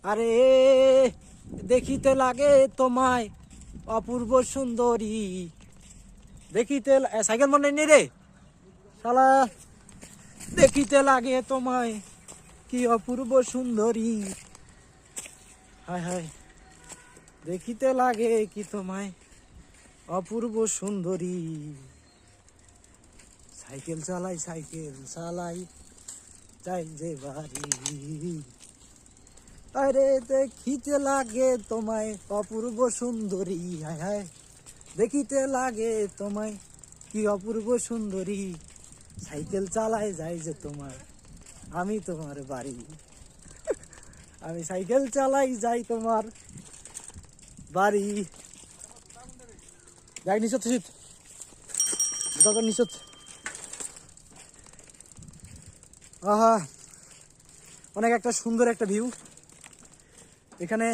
আরে দেখিতে লাগে তোমায় অপূর্ব সুন্দরী, দেখিতে সাইকেল মনে নেই রে শালা, দেখিতে লাগে তোমায় কি অপূর্ব সুন্দরী, হায় হায় দেখিতে লাগে কি তোমায় অপূর্ব সুন্দরী। সাইকেল চালাই যাই যে বাড়ি, আরে দেখিতে লাগে তোমায় অপূর্ব সুন্দরী, হায় হায় দেখিতে লাগে তোমায় কি অপূর্ব সুন্দরী, সাইকেল চালাই যাই যে তোমার আমি তোমার বাড়ি, আমি সাইকেল চালাই যাই তোমার বাড়ি। যাই নিচত শীত নিচত, আহা অনেক একটা সুন্দর একটা ভিউ। এখানে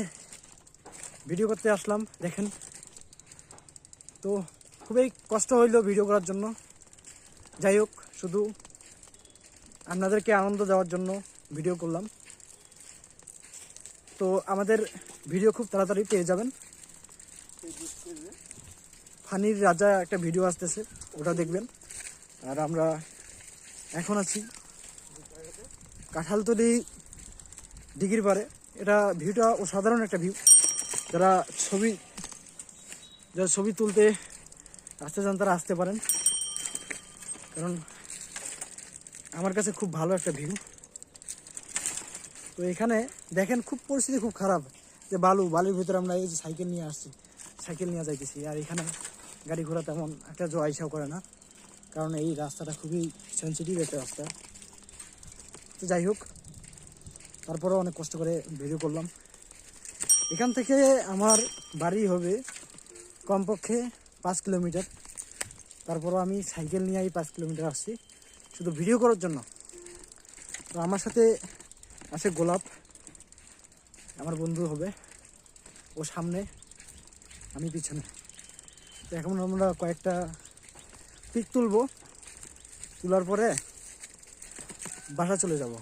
ভিডিও করতে আসলাম, দেখেন তো খুবই কষ্ট হইলো ভিডিও করার জন্য। যাই হোক, শুধু আপনাদেরকে আনন্দ দেওয়ার জন্য ভিডিও করলাম। তো আমাদের ভিডিও খুব তাড়াতাড়ি পেয়ে যাবেন। ফানির রাজা একটা ভিডিও আসতেছে, ওটা দেখবেন। আর আমরা এখন আছি কাঁঠালতলি দিঘির পারে। এটা ভিউটা অসাধারণ একটা ভিউ। যারা ছবি তুলতে আসতে চান তারা আসতে পারেন, কারণ আমার কাছে খুব ভালো একটা ভিউ। তো এখানে দেখেন খুব পরিস্থিতি খুব খারাপ, যে বালির ভিতরে আমরা এই যে সাইকেল নিয়ে আসছি, সাইকেল নিয়ে যাইতেছি। আর এখানে গাড়ি ঘোড়া তেমন একটা আইসাও করে না, কারণ এই রাস্তাটা খুবই সেন্সিটিভ একটা রাস্তা। তো যাই হোক, তারপরেও অনেক কষ্ট করে ভিডিও করলাম। এখান থেকে আমার বাড়ি হবে কমপক্ষে 5 কিলোমিটার। তারপরও আমি সাইকেল নিয়ে 5 কিলোমিটার আসছি শুধু ভিডিও করার জন্য। তো আমার সাথে আছে গোলাপ, আমার বন্ধু হবে, ও সামনে আমি পিছনে। তো এখন আমরা কয়েকটা পিক তুলবো, তোলার পরে বাসা চলে যাব।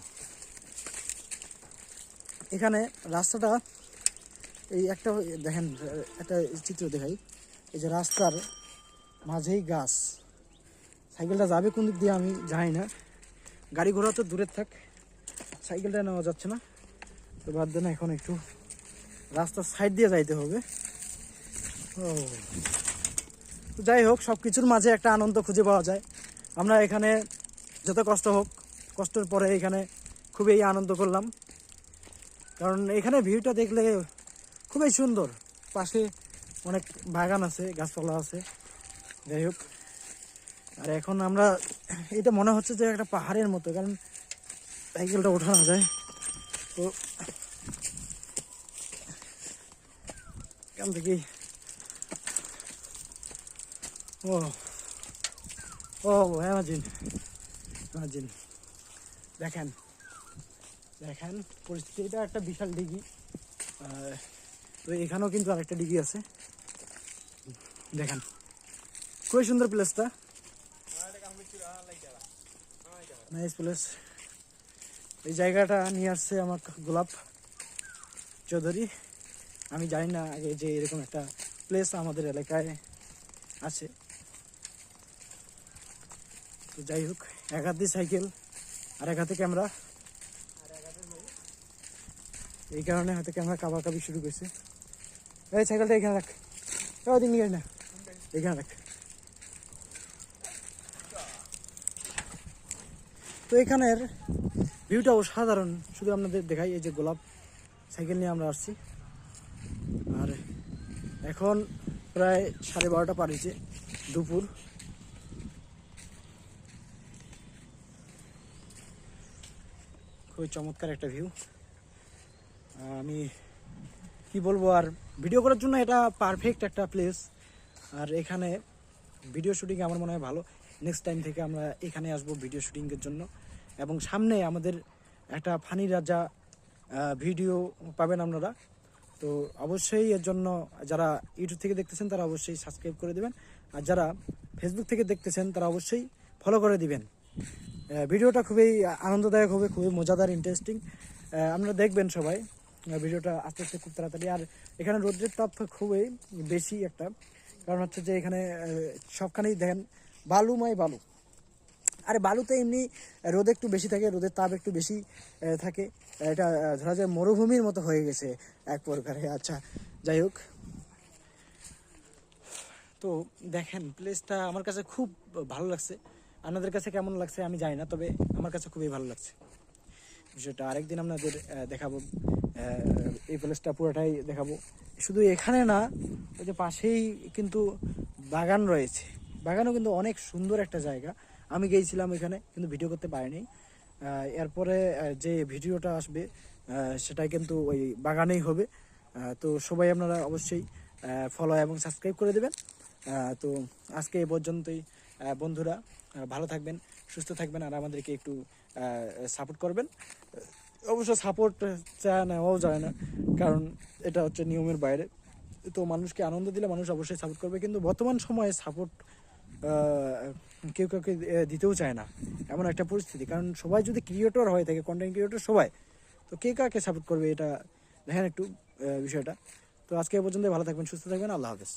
এখানে রাস্তাটা এই একটা দেখেন, একটা চিত্র দেখাই। এই যে রাস্তার মাঝেই গাছ, সাইকেলটা যাবে কোন দিক দিয়ে আমি জানি না। গাড়ি ঘোড়া তো দূরের থাক, সাইকেলটা নেওয়া যাচ্ছে না। তো বাদ দেন, এখন একটু রাস্তার সাইড দিয়ে যাইতে হবে। ও তো যাই হোক, সব কিছুর মাঝে একটা আনন্দ খুঁজে পাওয়া যায়। আমরা এখানে যত কষ্ট হোক, কষ্টের পরে এখানে খুবই আনন্দ করলাম, কারণ এখানে ভিউটা দেখলে খুবই সুন্দর। পাশে অনেক বাগান আছে, গাছপালা আছে। যাই হোক, আর এখন আমরা এটা মনে হচ্ছে যে একটা পাহাড়ের মতো, কারণ সাইকেলটা ওঠানো যায়। তো এখান থেকেই ও ও ইমাজিন দেখেন দেখেন পরিস্থিতি। এটা একটা বিশাল ডিগি। তো এখানেও কিন্তু আরেকটা ডিগি আছে, দেখেন খুবই সুন্দর প্লেসটা, নাইস প্লেস। এই জায়গাটা নিয়ে আসছে আমার গোলাপ চৌধুরী। আমি জানি না আগে যে এরকম একটা প্লেস আমাদের এলাকায় আছে। তো যাই হোক, এক হাত দিয়ে সাইকেল আর এক হাতে ক্যামেরা, এই কারণে হাতে ক্যামেরা কাবাকাবি শুরু করছে। এই সাইকেলটা এখানে রাখ, ওদিন নিয়ে না, এখানে রাখ। তো এখানের ভিউটা অসাধারণ, শুধু আপনাদের দেখাই। এই যে গোলাপ সাইকেল নিয়ে আমরা আসছি, আর এখন প্রায় 12:30 পার হয়েছে, দুপুর। খুবই চমৎকার একটা ভিউ। আমি কি বলবো আর, ভিডিও করার জন্য এটা পারফেক্ট একটা প্লেস। আর এখানে ভিডিও শুটিং আমার মনে হয় ভালো। নেক্সট টাইম থেকে আমরা এখানে আসবো ভিডিও শুটিংয়ের জন্য। এবং সামনে আমাদের একটা ফানি রাজা ভিডিও পাবেন আপনারা। তো অবশ্যই এর জন্য যারা ইউটিউব থেকে দেখতেছেন তারা অবশ্যই সাবস্ক্রাইব করে দেবেন, আর যারা ফেসবুক থেকে দেখতেছেন তারা অবশ্যই ফলো করে দিবেন। ভিডিওটা খুবই আনন্দদায়ক হবে, খুবই মজাদার, ইন্টারেস্টিং। আপনারা দেখবেন সবাই। ভিডিওটা আস্তে আস্তে খুব তাড়াতাড়ি। আর এখানে রোদ্রের তাপ খুবই বেশি একটা, কারণ হচ্ছে যে এখানে সবখানেই দেখেন বালুময় বালু। আরে বালুতে এমনি রোদ একটু বেশি থাকে, রোদের তাপ একটু বেশি থাকে, এটা ধরা যায় মরুভূমির মতো হয়ে গেছে এক প্রকারে। আচ্ছা যাই হোক, তো দেখেন প্লেসটা আমার কাছে খুব ভালো লাগছে। আপনাদের কাছে কেমন লাগছে আমি জানি না, তবে আমার কাছে খুবই ভালো লাগছে বিষয়টা। আরেকদিন আপনাদের দেখাবো এই প্লেসটা পুরোটাই দেখাবো। শুধু এখানে না, ওই যে পাশেই কিন্তু বাগান রয়েছে, বাগানও কিন্তু অনেক সুন্দর একটা জায়গা। আমি গিয়েছিলাম ওইখানে কিন্তু ভিডিও করতে পারিনি। এরপরে যে ভিডিওটা আসবে সেটাই কিন্তু ওই বাগানেই হবে। তো সবাই আপনারা অবশ্যই ফলো এবং সাবস্ক্রাইব করে দেবেন। তো আজকে এই পর্যন্তই বন্ধুরা, ভালো থাকবেন, সুস্থ থাকবেন, আর আমাদেরকে একটু সাপোর্ট করবেন। অবশ্য সাপোর্ট নেওয়াও যায় না, কারণ এটা হচ্ছে নিয়মের বাইরে। তো মানুষকে আনন্দ দিলে মানুষ অবশ্যই সাপোর্ট করবে, কিন্তু বর্তমান সময়ে সাপোর্ট কেউ কাউকে দিতেও চায় না, এমন একটা পরিস্থিতি। কারণ সবাই যদি ক্রিয়েটর হয়ে থাকে, কন্টেন্ট ক্রিয়েটর সবাই, তো কে কাকে সাপোর্ট করবে এটা দেখেন একটু বিষয়টা। তো আজকে এ পর্যন্ত, ভালো থাকবেন, সুস্থ থাকবেন, আল্লাহ হাফেজ।